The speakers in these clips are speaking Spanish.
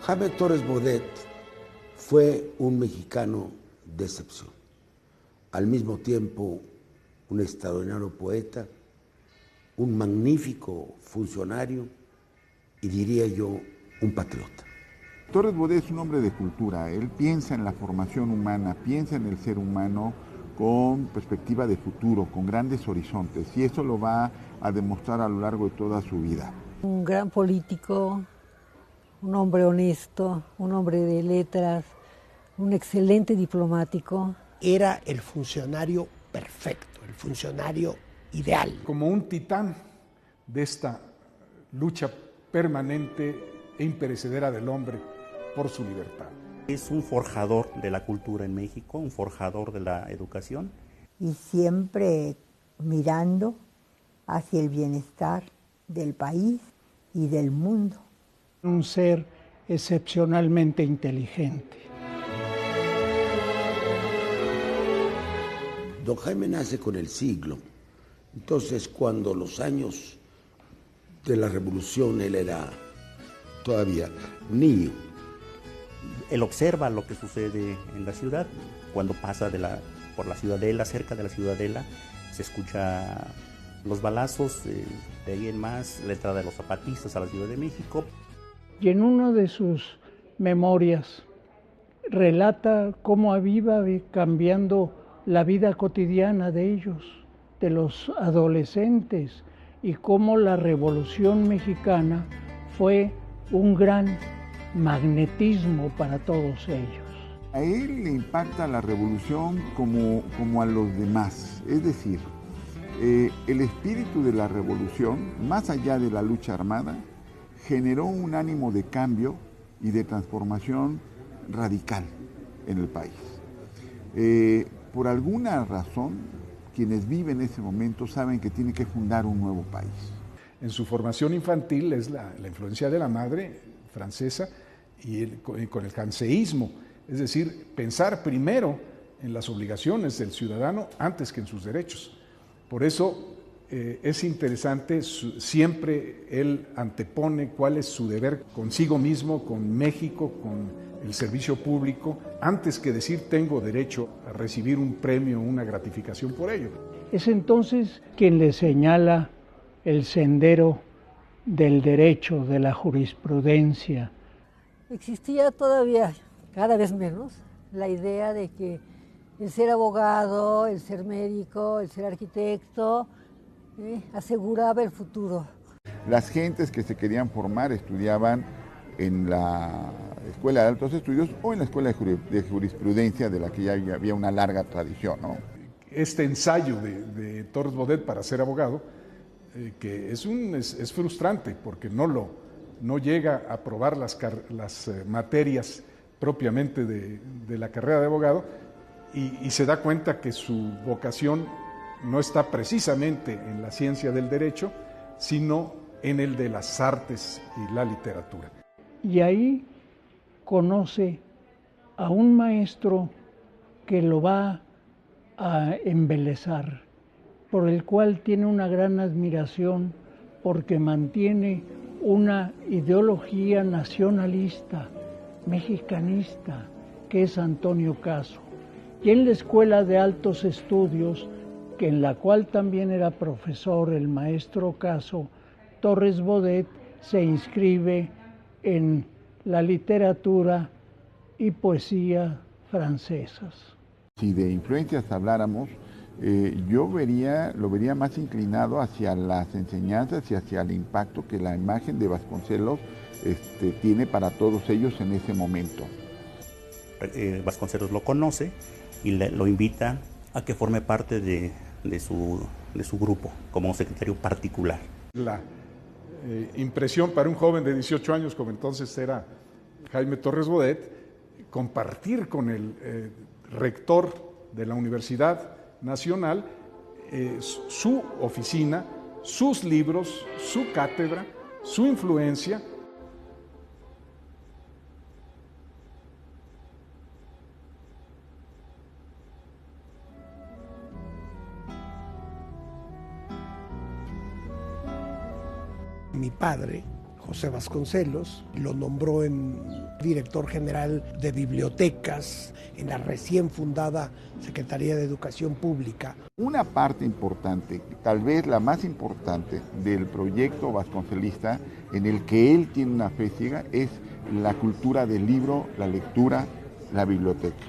Jaime Torres Bodet fue un mexicano de excepción, al mismo tiempo un extraordinario poeta, un magnífico funcionario y diría yo, un patriota. Torres Bodet es un hombre de cultura, él piensa en la formación humana, piensa en el ser humano con perspectiva de futuro, con grandes horizontes, y eso lo va a demostrar a lo largo de toda su vida. Un gran político, un hombre honesto, un hombre de letras, un excelente diplomático. Era el funcionario perfecto, el funcionario ideal. Como un titán de esta lucha permanente e imperecedera del hombre por su libertad. Es un forjador de la cultura en México, un forjador de la educación. Y siempre mirando hacia el bienestar del país y del mundo. Un ser excepcionalmente inteligente. Don Jaime nace con el siglo, entonces cuando los años de la revolución él era todavía niño. Él observa lo que sucede en la ciudad. Cuando pasa por la ciudadela, cerca de la ciudadela, se escucha los balazos, de ahí en más, la entrada de los zapatistas a la Ciudad de México. Y en una de sus memorias relata cómo iba cambiando la vida cotidiana de ellos, de los adolescentes, y cómo la Revolución Mexicana fue un gran magnetismo para todos ellos. A él le impacta la revolución como a los demás, es decir, el espíritu de la revolución, más allá de la lucha armada, generó un ánimo de cambio y de transformación radical en el país. Por alguna razón, quienes viven ese momento saben que tienen que fundar un nuevo país. En su formación infantil es la influencia de la madre francesa y con el janseísmo, es decir, pensar primero en las obligaciones del ciudadano antes que en sus derechos. Por eso es interesante, siempre él antepone cuál es su deber consigo mismo, con México, con el servicio público, antes que decir tengo derecho a recibir un premio, una gratificación por ello. Es entonces quien le señala el sendero del derecho, de la jurisprudencia. Existía todavía, cada vez menos, la idea de que el ser abogado, el ser médico, el ser arquitecto, aseguraba el futuro. Las gentes que se querían formar estudiaban en la Escuela de Altos Estudios o en la Escuela de Jurisprudencia, de la que ya había una larga tradición, ¿no? Este ensayo de Torres Bodet para ser abogado, que es frustrante porque no llega a aprobar las materias propiamente de la carrera de abogado y se da cuenta que su vocación no está precisamente en la ciencia del derecho, sino en el de las artes y la literatura. Y ahí conoce a un maestro que lo va a embelesar, por el cual tiene una gran admiración porque mantiene una ideología nacionalista, mexicanista, que es Antonio Caso. Y en la Escuela de Altos Estudios, que en la cual también era profesor el maestro Caso, Torres Bodet se inscribe en la literatura y poesía francesas. Si de influencias habláramos, yo lo vería más inclinado hacia las enseñanzas y hacia el impacto que la imagen de Vasconcelos tiene para todos ellos en ese momento. Vasconcelos lo conoce y lo invita a que forme parte de su grupo como secretario particular. La impresión para un joven de 18 años, como entonces era Jaime Torres Bodet, compartir con el rector de la Universidad Nacional su oficina, sus libros, su cátedra, su influencia. Mi padre, José Vasconcelos, lo nombró en director general de bibliotecas en la recién fundada Secretaría de Educación Pública. Una parte importante, tal vez la más importante del proyecto vasconcelista, en el que él tiene una fe ciega, es la cultura del libro, la lectura, la biblioteca.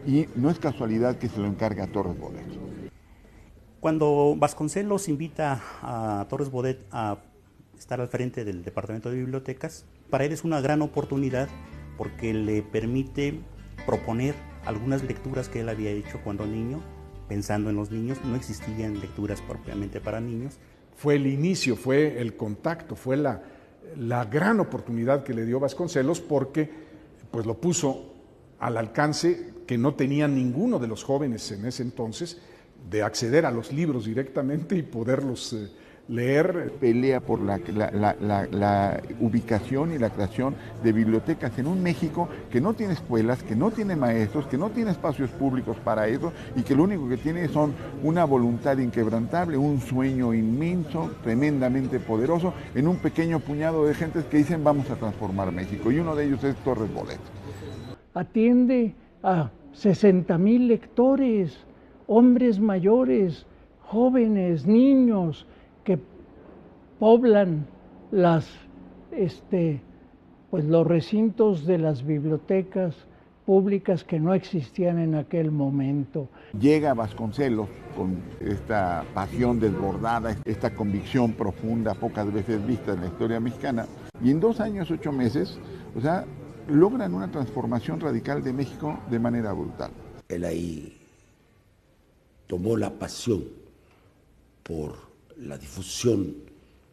Y no es casualidad que se lo encargue a Torres Bodet. Cuando Vasconcelos invita a Torres Bodet a estar al frente del Departamento de Bibliotecas, para él es una gran oportunidad porque le permite proponer algunas lecturas que él había hecho cuando niño, pensando en los niños. No existían lecturas propiamente para niños. Fue el inicio, fue el contacto, fue la gran oportunidad que le dio Vasconcelos, porque pues lo puso al alcance que no tenía ninguno de los jóvenes en ese entonces, de acceder a los libros directamente y poderlos leer. Pelea por la ubicación y la creación de bibliotecas en un México que no tiene escuelas, que no tiene maestros, que no tiene espacios públicos para eso y que lo único que tiene son una voluntad inquebrantable, un sueño inmenso, tremendamente poderoso, en un pequeño puñado de gentes que dicen vamos a transformar México, y uno de ellos es Torres Bodet. Atiende a 60,000 lectores, hombres mayores, jóvenes, niños, que poblan los recintos de las bibliotecas públicas que no existían en aquel momento. Llega Vasconcelos con esta pasión desbordada, esta convicción profunda, pocas veces vista en la historia mexicana, y en 2 años, 8 meses, logran una transformación radical de México de manera brutal. Él ahí tomó la pasión por la difusión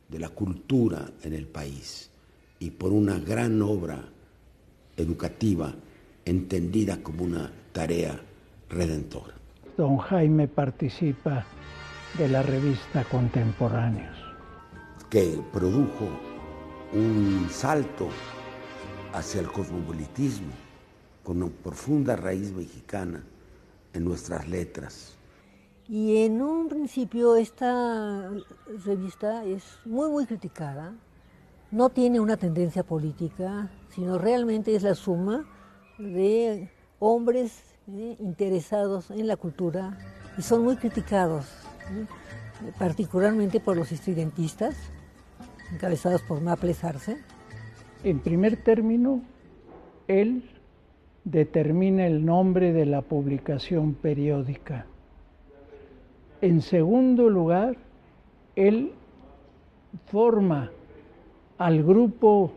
de la cultura en el país y por una gran obra educativa entendida como una tarea redentora. Don Jaime participa de la revista Contemporáneos, que produjo un salto hacia el cosmopolitismo con una profunda raíz mexicana en nuestras letras. Y en un principio esta revista es muy criticada, no tiene una tendencia política, sino realmente es la suma de hombres interesados en la cultura y son muy criticados, particularmente por los estridentistas, encabezados por Maples Arce. En primer término, él determina el nombre de la publicación periódica. En segundo lugar, él forma al grupo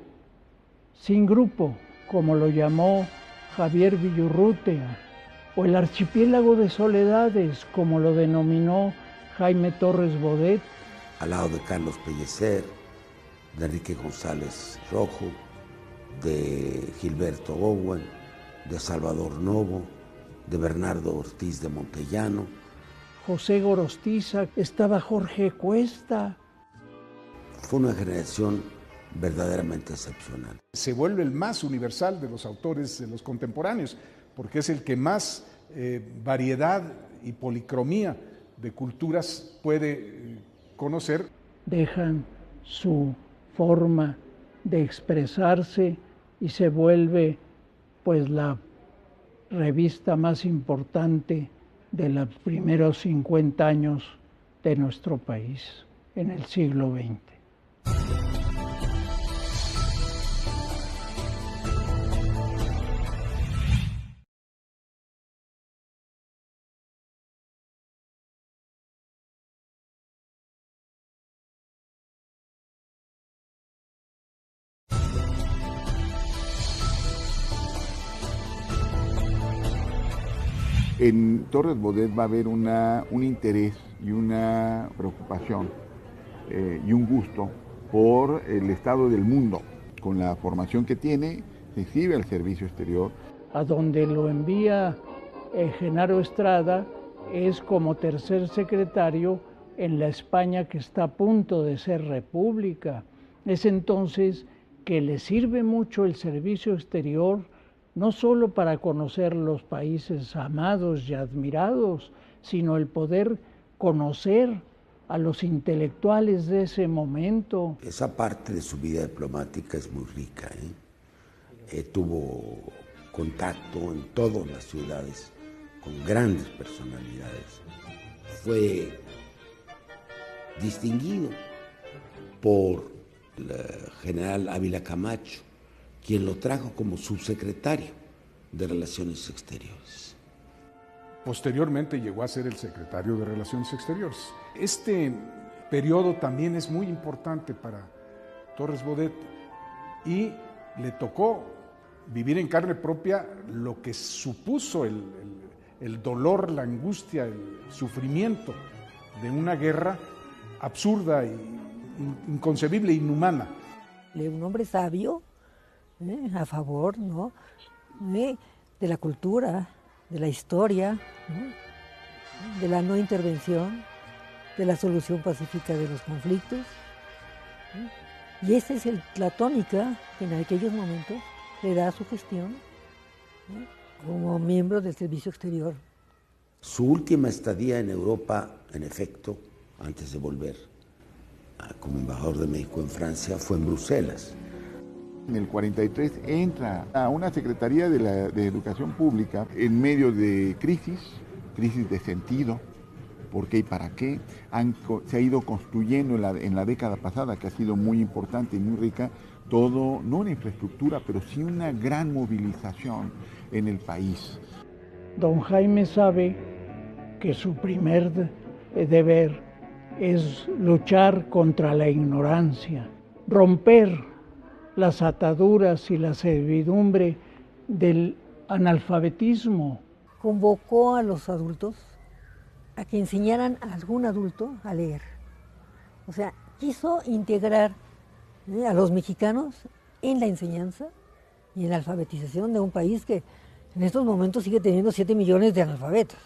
sin grupo, como lo llamó Javier Villurrutia, o el archipiélago de soledades, como lo denominó Jaime Torres Bodet. Al lado de Carlos Pellicer, de Enrique González Rojo, de Gilberto Owen, de Salvador Novo, de Bernardo Ortiz de Montellano, José Gorostiza, estaba Jorge Cuesta. Fue una generación verdaderamente excepcional. Se vuelve el más universal de los autores de los contemporáneos, porque es el que más variedad y policromía de culturas puede conocer. Dejan su forma de expresarse y se vuelve pues la revista más importante de los primeros 50 años de nuestro país en el siglo XX. En Torres Bodet va a haber un interés y una preocupación y un gusto por el estado del mundo. Con la formación que tiene, se inscribe al servicio exterior. A donde lo envía Genaro Estrada es como tercer secretario en la España que está a punto de ser república. Es entonces que le sirve mucho el servicio exterior, no solo para conocer los países amados y admirados, sino el poder conocer a los intelectuales de ese momento. Esa parte de su vida diplomática es muy rica, tuvo contacto en todas las ciudades con grandes personalidades. Fue distinguido por el general Ávila Camacho, quien lo trajo como subsecretario de Relaciones Exteriores. Posteriormente llegó a ser el secretario de Relaciones Exteriores. Este periodo también es muy importante para Torres Bodet y le tocó vivir en carne propia lo que supuso el dolor, la angustia, el sufrimiento de una guerra absurda, inconcebible, inhumana. Un hombre sabio, a favor, ¿no?, de la cultura, de la historia, ¿no?, de la no intervención, de la solución pacífica de los conflictos, ¿no? Y esa es la tónica que en aquellos momentos le da a su gestión, ¿no?, como miembro del Servicio Exterior. Su última estadía en Europa, en efecto, antes de volver como embajador de México en Francia, fue en Bruselas. En el 43 entra a una Secretaría de Educación Pública en medio de crisis de sentido, por qué y para qué. Se ha ido construyendo en la década pasada, que ha sido muy importante y muy rica, todo, no una infraestructura, pero sí una gran movilización en el país. Don Jaime sabe que su primer deber es luchar contra la ignorancia, romper las ataduras y la servidumbre del analfabetismo. Convocó a los adultos a que enseñaran a algún adulto a leer. O sea, quiso integrar a los mexicanos en la enseñanza y en la alfabetización de un país que en estos momentos sigue teniendo 7 millones de analfabetos.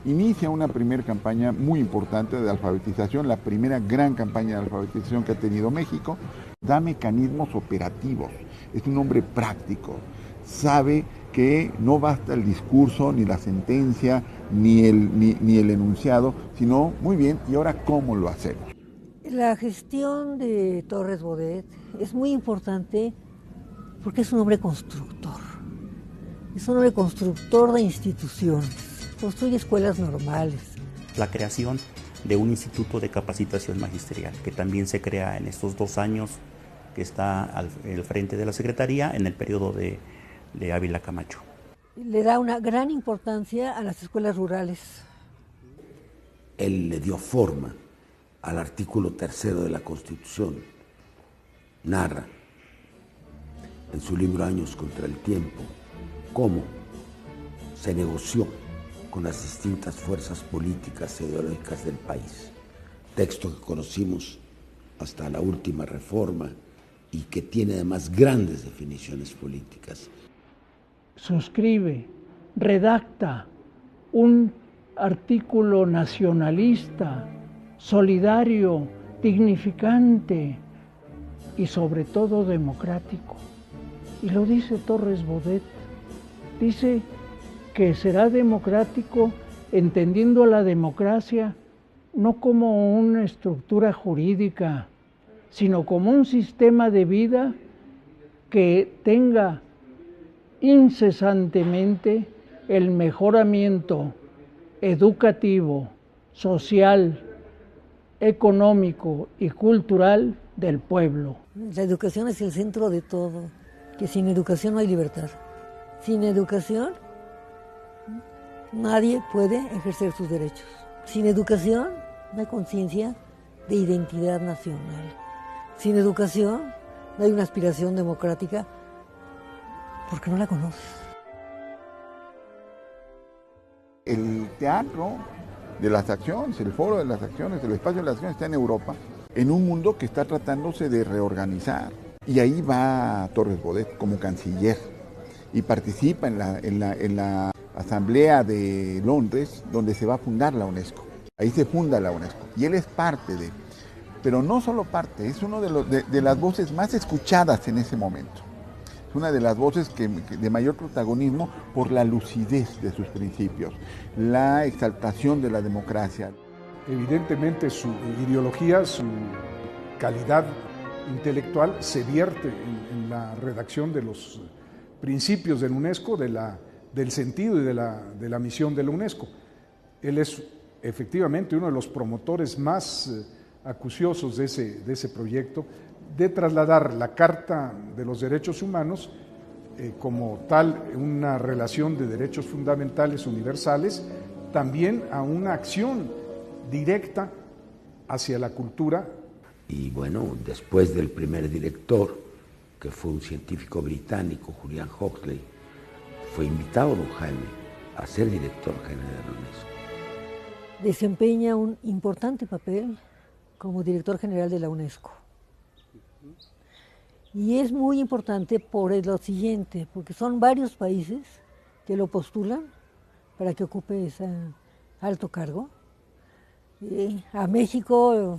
Inicia una primera campaña muy importante de alfabetización, la primera gran campaña de alfabetización que ha tenido México. Da mecanismos operativos, es un hombre práctico, sabe que no basta el discurso, ni la sentencia, ni el enunciado, sino, muy bien, ¿y ahora cómo lo hacemos? La gestión de Torres Bodet es muy importante porque es un hombre constructor. Es un hombre constructor de instituciones. Construye escuelas normales. La creación de un instituto de capacitación magisterial, que también se crea en estos 2 años que está al frente de la Secretaría en el periodo de Ávila Camacho. Le da una gran importancia a las escuelas rurales. Él le dio forma al artículo 3 de la Constitución. Narra en su libro Años contra el Tiempo cómo se negoció con las distintas fuerzas políticas e ideológicas del país. Texto que conocimos hasta la última reforma y que tiene además grandes definiciones políticas. Suscribe, redacta un artículo nacionalista, solidario, dignificante y sobre todo democrático. Y lo dice Torres Bodet. Dice que será democrático entendiendo la democracia no como una estructura jurídica, sino como un sistema de vida que tenga incesantemente el mejoramiento educativo, social, económico y cultural del pueblo. La educación es el centro de todo, que sin educación no hay libertad. Sin educación nadie puede ejercer sus derechos. Sin educación no hay conciencia de identidad nacional. Sin educación no hay una aspiración democrática porque no la conoces. El teatro de las acciones, el foro de las acciones, el espacio de las acciones está en Europa, en un mundo que está tratándose de reorganizar. Y ahí va Torres Bodet como canciller y participa en la Asamblea de Londres, donde se va a fundar la UNESCO. Ahí se funda la UNESCO y él es parte de, pero no solo parte, es uno de las voces más escuchadas en ese momento. Es una de las voces de mayor protagonismo por la lucidez de sus principios, la exaltación de la democracia. Evidentemente su ideología, su calidad intelectual se vierte en la redacción de los principios de la UNESCO, del sentido y de la misión de la UNESCO. Él es efectivamente uno de los promotores más acuciosos de ese proyecto, de trasladar la Carta de los Derechos Humanos como tal, una relación de derechos fundamentales universales, también a una acción directa hacia la cultura. Y bueno, después del primer director, que fue un científico británico, Julian Huxley, fue invitado don Jaime a ser director general de la UNESCO. Desempeña un importante papel como director general de la UNESCO. Y es muy importante por lo siguiente, porque son varios países que lo postulan para que ocupe ese alto cargo. A México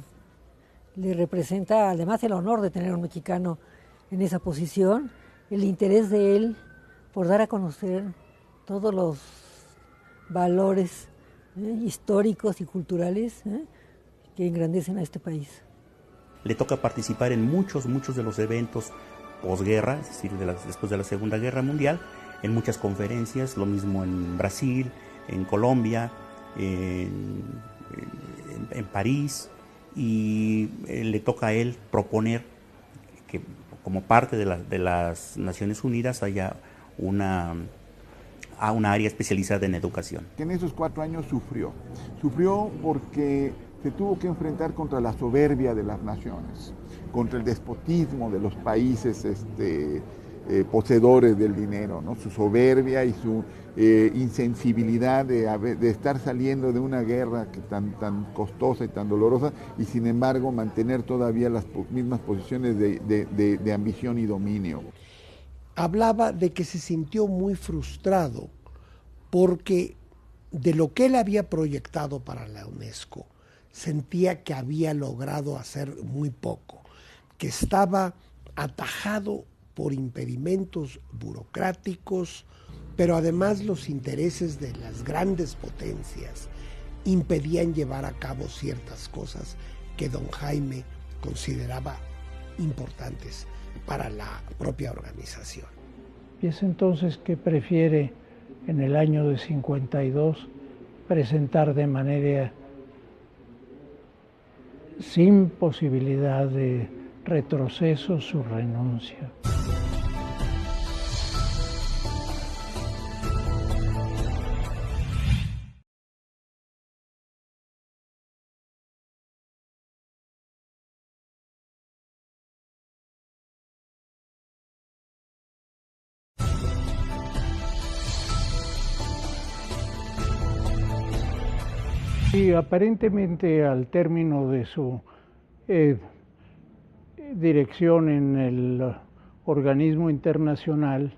le representa además el honor de tener a un mexicano en esa posición, el interés de él por dar a conocer todos los valores históricos y culturales que engrandecen a este país. Le toca participar en muchos de los eventos posguerra, es decir, después de la Segunda Guerra Mundial, en muchas conferencias, lo mismo en Brasil, en Colombia, en París, y le toca a él proponer que como parte de las Naciones Unidas haya una área especializada en educación. En esos 4 años sufrió porque se tuvo que enfrentar contra la soberbia de las naciones, contra el despotismo de los países poseedores del dinero, ¿no? Su soberbia y su insensibilidad de estar saliendo de una guerra tan costosa y tan dolorosa, y sin embargo mantener todavía las mismas posiciones de ambición y dominio. Hablaba de que se sintió muy frustrado porque de lo que él había proyectado para la UNESCO, sentía que había logrado hacer muy poco, que estaba atajado por impedimentos burocráticos, pero además los intereses de las grandes potencias impedían llevar a cabo ciertas cosas que don Jaime consideraba importantes para la propia organización. Y es entonces que prefiere, en el año de 52, presentar de manera sin posibilidad de retroceso su renuncia. Y aparentemente al término de su dirección en el organismo internacional,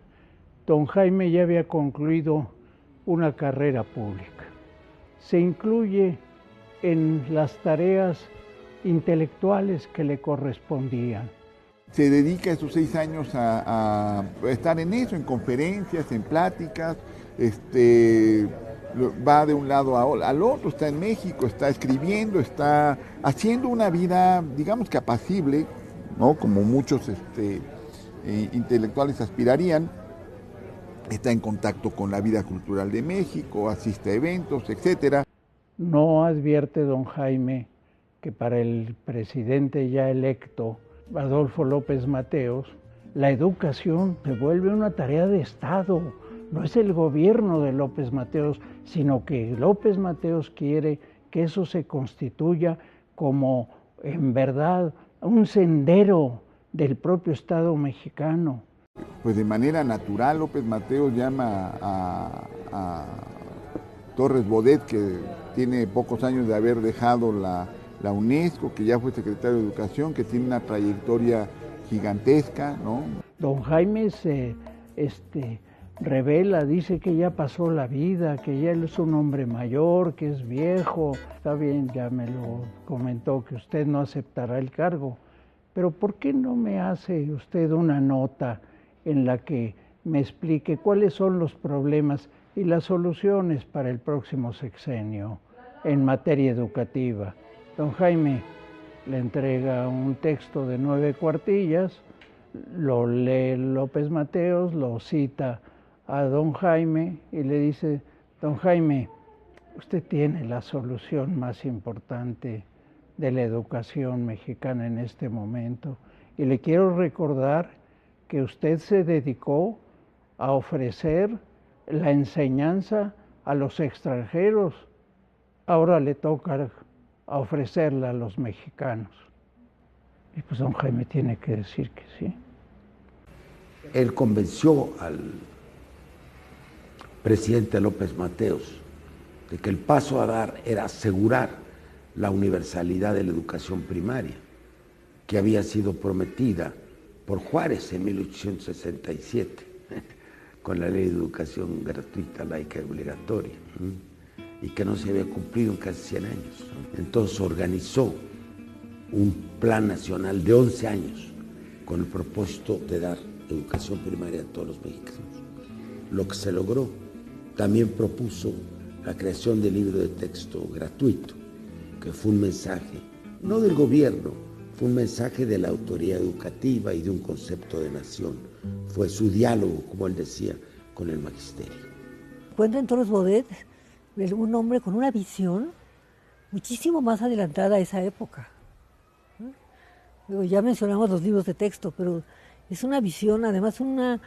don Jaime ya había concluido una carrera pública. Se incluye en las tareas intelectuales que le correspondían. Se dedica esos 6 años a estar en eso, en conferencias, en pláticas, va de un lado al otro, está en México, está escribiendo, está haciendo una vida, digamos que apacible, ¿no? Como muchos intelectuales aspirarían. Está en contacto con la vida cultural de México, asiste a eventos, etc. No advierte don Jaime que para el presidente ya electo, Adolfo López Mateos, la educación se vuelve una tarea de Estado. No es el gobierno de López Mateos, sino que López Mateos quiere que eso se constituya como, en verdad, un sendero del propio Estado mexicano. Pues de manera natural López Mateos llama Torres Bodet, que tiene pocos años de haber dejado la UNESCO, que ya fue secretario de Educación, que tiene una trayectoria gigantesca, ¿no? Don Jaime se revela, dice que ya pasó la vida, que ya él es un hombre mayor, que es viejo. Está bien, ya me lo comentó, que usted no aceptará el cargo, pero ¿por qué no me hace usted una nota en la que me explique cuáles son los problemas y las soluciones para el próximo sexenio en materia educativa? Don Jaime le entrega un texto de 9 cuartillas, lo lee López Mateos, lo cita a don Jaime y le dice: don Jaime, usted tiene la solución más importante de la educación mexicana en este momento, y le quiero recordar que usted se dedicó a ofrecer la enseñanza a los extranjeros, ahora le toca a ofrecerla a los mexicanos. Y pues don Jaime tiene que decir que sí. Él convenció al presidente López Mateos de que el paso a dar era asegurar la universalidad de la educación primaria, que había sido prometida por Juárez en 1867, con la Ley de Educación Gratuita, Laica y Obligatoria, y que no se había cumplido en casi 100 años. Entonces organizó un plan nacional de 11 años con el propósito de dar educación primaria a todos los mexicanos. Lo que se logró. También propuso la creación del libro de texto gratuito, que fue un mensaje, no del gobierno, fue un mensaje de la autoridad educativa y de un concepto de nación. Fue su diálogo, como él decía, con el magisterio. Encuentra en Torres Bodet un hombre con una visión muchísimo más adelantada a esa época. Ya mencionamos los libros de texto, pero es una visión, además una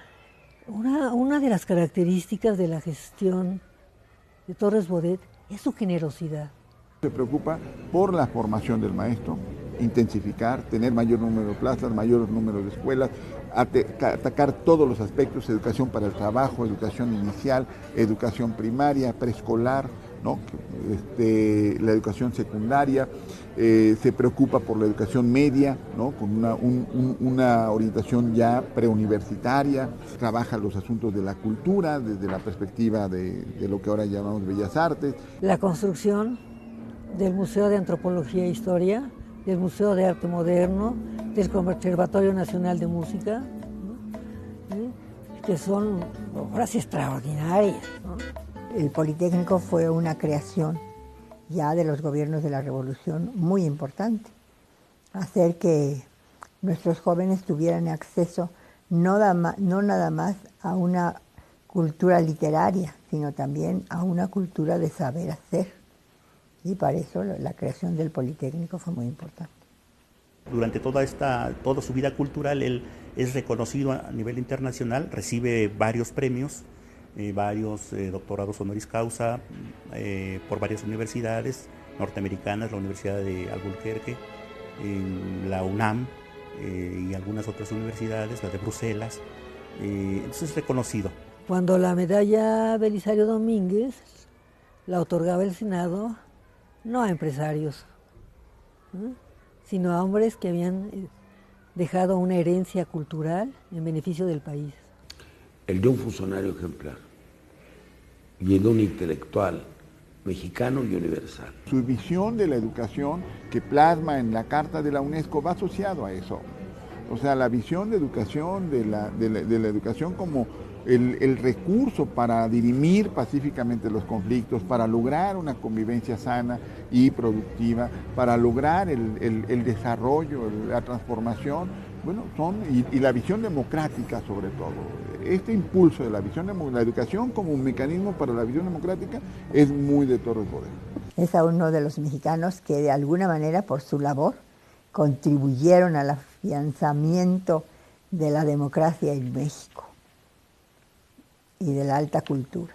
de las características de la gestión de Torres Bodet es su generosidad. Se preocupa por la formación del maestro, intensificar, tener mayor número de plazas, mayor número de escuelas, atacar todos los aspectos: educación para el trabajo, educación inicial, educación primaria, preescolar, ¿no? La educación secundaria. Se preocupa por la educación media, ¿no? Con una orientación ya preuniversitaria. Trabaja los asuntos de la cultura desde la perspectiva de lo que ahora llamamos Bellas Artes. La construcción del Museo de Antropología e Historia, del Museo de Arte Moderno, del Conservatorio Nacional de Música, ¿no? Que son obras extraordinarias, ¿no? El Politécnico fue una creación ya de los gobiernos de la Revolución muy importante. Hacer que nuestros jóvenes tuvieran acceso no nada más a una cultura literaria, sino también a una cultura de saber hacer. Y para eso la creación del Politécnico fue muy importante. Durante toda su vida cultural, él es reconocido a nivel internacional, recibe varios premios, varios doctorados honoris causa por varias universidades norteamericanas, la Universidad de Albuquerque, la UNAM y algunas otras universidades, la de Bruselas. Entonces es reconocido. Cuando la medalla Belisario Domínguez la otorgaba el Senado, no a empresarios, ¿no?, sino a hombres que habían dejado una herencia cultural en beneficio del país. El de un funcionario ejemplar y el de un intelectual mexicano y universal. Su visión de la educación que plasma en la Carta de la UNESCO va asociado a eso. O sea, la visión de educación, de la educación como el recurso para dirimir pacíficamente los conflictos, para lograr una convivencia sana y productiva, para lograr el desarrollo, la transformación, bueno, y la visión democrática sobre todo. Este impulso de la educación como un mecanismo para la visión democrática es muy de Torres Bodet. Es a uno de los mexicanos que de alguna manera por su labor contribuyeron al afianzamiento de la democracia en México y de la alta cultura.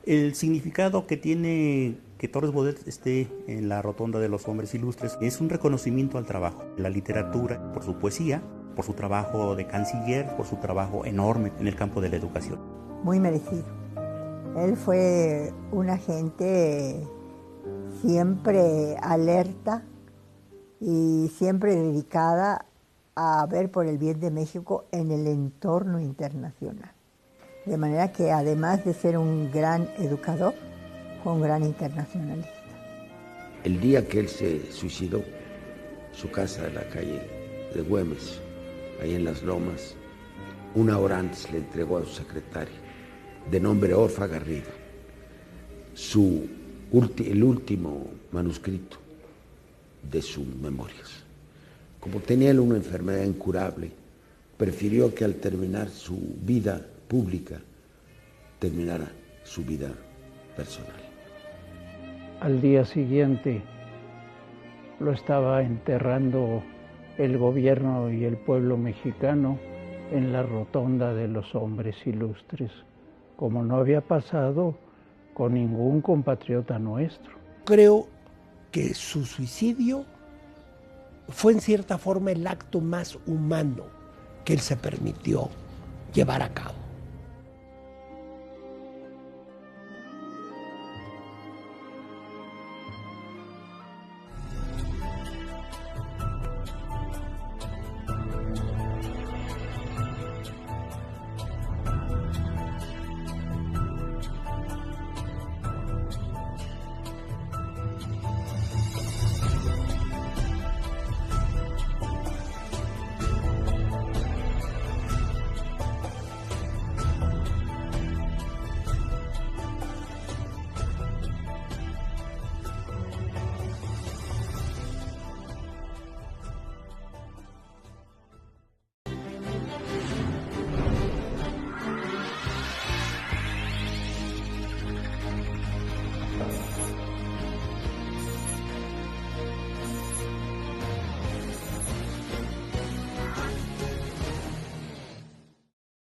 El significado que tiene que Torres Bodet esté en la Rotonda de los Hombres Ilustres es un reconocimiento al trabajo, la literatura, por su poesía, por su trabajo de canciller, por su trabajo enorme en el campo de la educación. Muy merecido. Él fue una gente siempre alerta y siempre dedicada a ver por el bien de México en el entorno internacional. De manera que además de ser un gran educador, fue un gran internacionalista. El día que él se suicidó, su casa de la calle de Güemes, ahí en Las Lomas, una hora antes le entregó a su secretaria, de nombre Orfa Garrido, el último manuscrito de sus memorias. Como tenía él una enfermedad incurable, prefirió que al terminar su vida pública, terminara su vida personal. Al día siguiente lo estaba enterrando el gobierno y el pueblo mexicano en la rotonda de los hombres ilustres, como no había pasado con ningún compatriota nuestro. Creo que su suicidio fue en cierta forma el acto más humano que él se permitió llevar a cabo.